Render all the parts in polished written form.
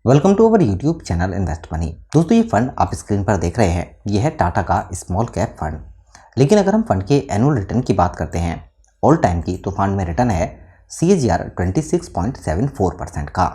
Welcome to our YouTube channel Invest Money. दोस्तों ये fund आप स्क्रीन पर देख रहे हैं, ये है टाटा का स्मॉल कैप फंड। लेकिन अगर हम फंड के एनुअल रिटर्न की बात करते हैं ऑल टाइम की, तो फंड में रिटर्न है CAGR 26.74% का।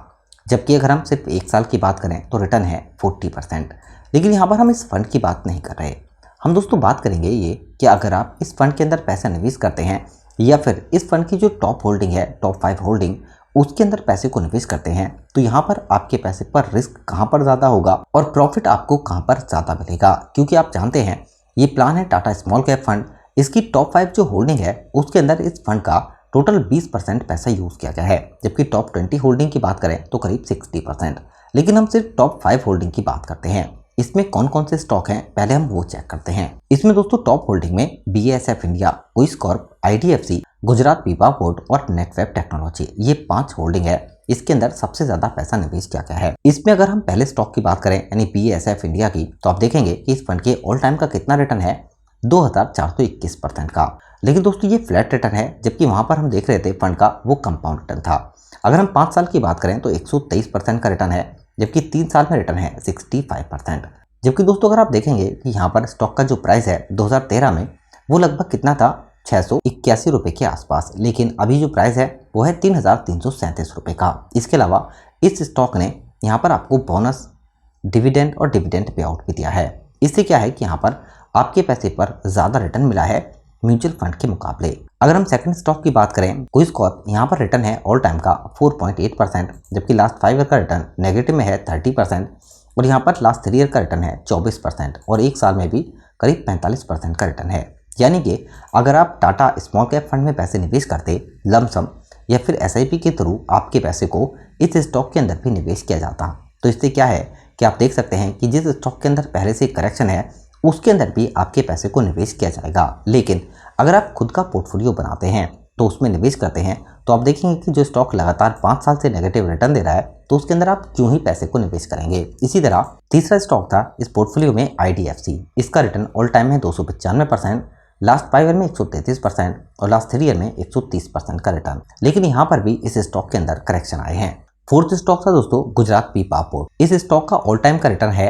जबकि अगर हम सिर्फ एक साल की बात करें तो रिटर्न है 40%। लेकिन यहाँ पर हम इस फंड की बात नहीं कर रहे। हम दोस्तों बात करेंगे ये कि अगर आप इस फंड के अंदर पैसा निवेश करते हैं या फिर इस फंड की जो टॉप होल्डिंग है, टॉप 5 होल्डिंग, उसके अंदर पैसे को निवेश करते हैं, तो यहाँ पर आपके पैसे पर रिस्क कहाँ पर ज़्यादा होगा और प्रॉफिट आपको कहाँ पर ज़्यादा मिलेगा। क्योंकि आप जानते हैं ये प्लान है टाटा स्मॉल कैप फंड। इसकी टॉप 5 जो होल्डिंग है उसके अंदर इस फंड का टोटल 20% पैसा यूज़ किया गया है, जबकि टॉप 20 होल्डिंग की बात करें तो करीब 60%। लेकिन हम सिर्फ टॉप 5 होल्डिंग की बात करते हैं। इसमें कौन कौन से स्टॉक हैं पहले हम वो चेक करते हैं। इसमें दोस्तों टॉप होल्डिंग में BASF इंडिया, कोइस कॉर्प, IDFC, गुजरात पीपा पोर्ट और नेटवेब टेक्नोलॉजी, ये 5 होल्डिंग है। इसके अंदर सबसे ज्यादा पैसा निवेश किया गया है। इसमें अगर हम पहले स्टॉक की बात करें यानी BASF इंडिया की, तो आप देखेंगे कि इस फंड के ऑल टाइम का कितना रिटर्न है, 2421% का। लेकिन दोस्तों ये फ्लैट रिटर्न है, जबकि वहां पर हम देख रहे थे फंड का वो कंपाउंड रिटर्न था। अगर हम 5 साल की बात करें तो 123% का रिटर्न है, जबकि 3 साल में रिटर्न है 65%। जबकि दोस्तों अगर आप देखेंगे कि यहाँ पर स्टॉक का जो प्राइस है 2013 में वो लगभग कितना था, 681 रुपये के आसपास। लेकिन अभी जो प्राइस है वो है 3337 रुपये का। इसके अलावा इस स्टॉक ने यहाँ पर आपको बोनस, डिविडेंड और डिविडेंड पे आउट भी दिया है। इससे क्या है कि यहाँ पर आपके पैसे पर ज़्यादा रिटर्न मिला है म्यूचुअल फंड के मुकाबले। अगर हम सेकंड स्टॉक की बात करें कोइस कॉर्प, यहाँ पर रिटर्न है ऑल टाइम का 4.8%, जबकि लास्ट 5 ईयर का रिटर्न नेगेटिव में है 30%, और यहाँ पर लास्ट 3 ईयर का रिटर्न है 24%, और एक साल में भी करीब 45% का रिटर्न है। यानी कि अगर आप टाटा स्मॉल कैप फंड में पैसे निवेश करते लमसम या फिर SIP के थ्रू, आपके पैसे को इस स्टॉक के अंदर भी निवेश किया जाता, तो इससे क्या है कि आप देख सकते हैं कि जिस स्टॉक के अंदर पहले से करेक्शन है उसके अंदर भी आपके पैसे को निवेश किया जाएगा। लेकिन अगर आप खुद का पोर्टफोलियो बनाते हैं तो उसमें निवेश करते हैं, तो आप देखेंगे कि जो स्टॉक लगातार 5 साल से नेगेटिव रिटर्न दे रहा है तो उसके अंदर आप क्यों ही पैसे को निवेश करेंगे। इसी तरह तीसरा स्टॉक था इस पोर्टफोलियो में IDFC। इसका रिटर्न ऑल टाइम में 295%, लास्ट 5 ईयर में 133% और लास्ट 3 ईयर में 130% का रिटर्न। लेकिन यहाँ पर भी इस स्टॉक के अंदर करेक्शन आए हैं। फोर्थ स्टॉक था दोस्तों गुजरात पीपा पोर्ट। इस स्टॉक का ऑल टाइम का रिटर्न है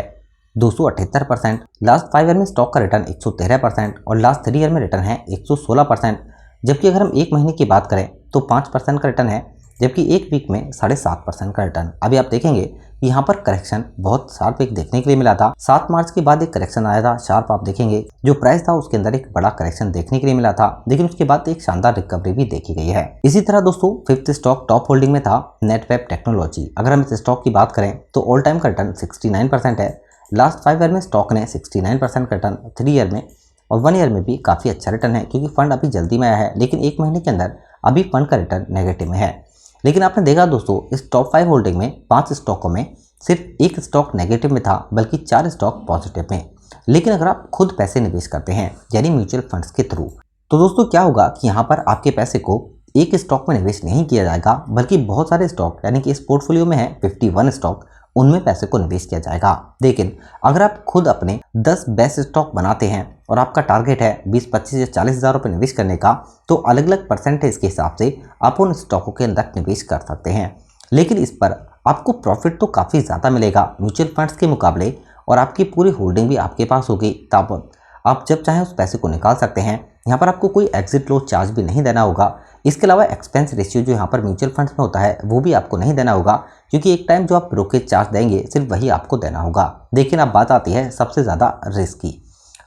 278%, लास्ट 5 ईयर में स्टॉक का रिटर्न 113% और लास्ट 3 ईयर में रिटर्न है 116%। जबकि अगर हम एक महीने की बात करें तो 5% का रिटर्न है, जबकि एक वीक में 7.5% का रिटर्न। अभी आप देखेंगे कि यहाँ पर करेक्शन बहुत शार्प एक देखने के लिए मिला था। 7 मार्च के बाद एक करेक्शन आया था शार्प, आप देखेंगे जो प्राइस था उसके अंदर एक बड़ा करेक्शन देखने के लिए मिला था, लेकिन उसके बाद एक शानदार रिकवरी भी देखी गई है। इसी तरह दोस्तों फिफ्थ स्टॉक टॉप होल्डिंग में था नेटवेब टेक्नोलॉजी। अगर हम इस स्टॉक की बात करें तो ऑल टाइम का रिटर्न 69% है, लास्ट 5 ईयर में स्टॉक ने 69% का रिटर्न, 3 ईयर में और 1 ईयर में भी काफ़ी अच्छा रिटर्न है, क्योंकि फंड अभी जल्दी में आया है। लेकिन एक महीने के अंदर अभी फंड का रिटर्न नेगेटिव में है। लेकिन आपने देखा दोस्तों इस टॉप 5 होल्डिंग में 5 स्टॉकों में सिर्फ एक स्टॉक नेगेटिव में था, बल्कि 4 स्टॉक पॉजिटिव में। लेकिन अगर आप खुद पैसे निवेश करते हैं यानी म्यूचुअल फंड्स के थ्रू, तो दोस्तों क्या होगा कि यहाँ पर आपके पैसे को एक स्टॉक में निवेश नहीं किया जाएगा, बल्कि बहुत सारे स्टॉक, यानी कि इस पोर्टफोलियो में है 51 स्टॉक, उनमें पैसे को निवेश किया जाएगा। लेकिन अगर आप खुद अपने 10 बेस्ट स्टॉक बनाते हैं और आपका टारगेट है 20, 25 या 40 हज़ार रुपये निवेश करने का, तो अलग अलग परसेंटेज के हिसाब से आप उन स्टॉकों के अंदर निवेश कर सकते हैं। लेकिन इस पर आपको प्रॉफिट तो काफ़ी ज़्यादा मिलेगा म्यूचुअल फंड्स के मुकाबले, और आपकी पूरी होल्डिंग भी आपके पास होगी, तब आप जब चाहें उस पैसे को निकाल सकते हैं। यहाँ पर आपको कोई एग्जिट लॉस चार्ज भी नहीं देना होगा। इसके अलावा एक्सपेंस रेशियो जो यहाँ पर म्यूचुअल फंड्स में होता है वो भी आपको नहीं देना होगा, क्योंकि एक टाइम जो आप ब्रोकरेज चार्ज देंगे सिर्फ वही आपको देना होगा। लेकिन अब बात आती है सबसे ज़्यादा रिस्क की।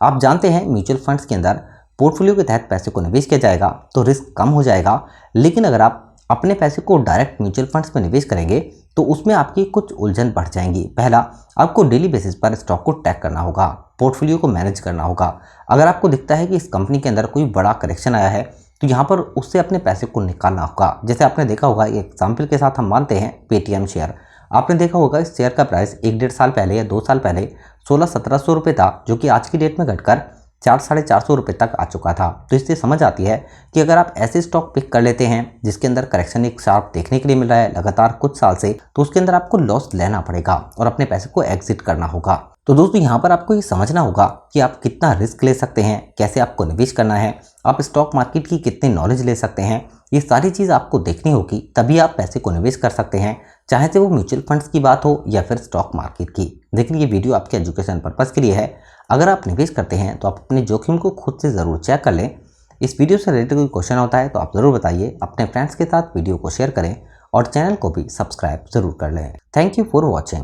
आप जानते हैं म्यूचुअल फंड्स के अंदर पोर्टफोलियो के तहत पैसे को निवेश किया जाएगा तो रिस्क कम हो जाएगा। लेकिन अगर आप अपने पैसे को डायरेक्ट म्यूचुअल फंड्स में निवेश करेंगे तो उसमें आपकी कुछ उलझन बढ़ जाएंगी। पहला, आपको डेली बेसिस पर स्टॉक को ट्रैक करना होगा, पोर्टफोलियो को मैनेज करना होगा। अगर आपको दिखता है कि इस कंपनी के अंदर कोई बड़ा करेक्शन आया है तो यहाँ पर उससे अपने पैसे को निकालना होगा। जैसे आपने देखा होगा, एक एग्जाम्पल के साथ हम मानते हैं पेटीएम शेयर। आपने देखा होगा इस शेयर का प्राइस 1-1.5 साल पहले या 2 साल पहले 1600-1700 रुपये था, जो कि आज की डेट में घटकर 400-450 रुपये तक आ चुका था। तो इससे समझ आती है कि अगर आप ऐसे स्टॉक पिक कर लेते हैं जिसके अंदर करेक्शन एक शार्प देखने के लिए मिल रहा है लगातार कुछ साल से, तो उसके अंदर आपको लॉस लेना पड़ेगा और अपने पैसे को एग्जिट करना होगा। तो दोस्तों यहाँ पर आपको ये समझना होगा कि आप कितना रिस्क ले सकते हैं, कैसे आपको निवेश करना है, आप स्टॉक मार्केट की कितनी नॉलेज ले सकते हैं, ये सारी चीज़ आपको देखनी होगी, तभी आप पैसे को निवेश कर सकते हैं, चाहे से वो म्यूचुअल फंड्स की बात हो या फिर स्टॉक मार्केट की। लेकिन ये वीडियो आपके एजुकेशन पर्पज़ के लिए है। अगर आप निवेश करते हैं तो आप अपने जोखिम को खुद से ज़रूर चेक कर लें। इस वीडियो से रिलेटेड कोई क्वेश्चन होता है तो आप ज़रूर बताइए। अपने फ्रेंड्स के साथ वीडियो को शेयर करें और चैनल को भी सब्सक्राइब ज़रूर कर लें। Thank you for watching.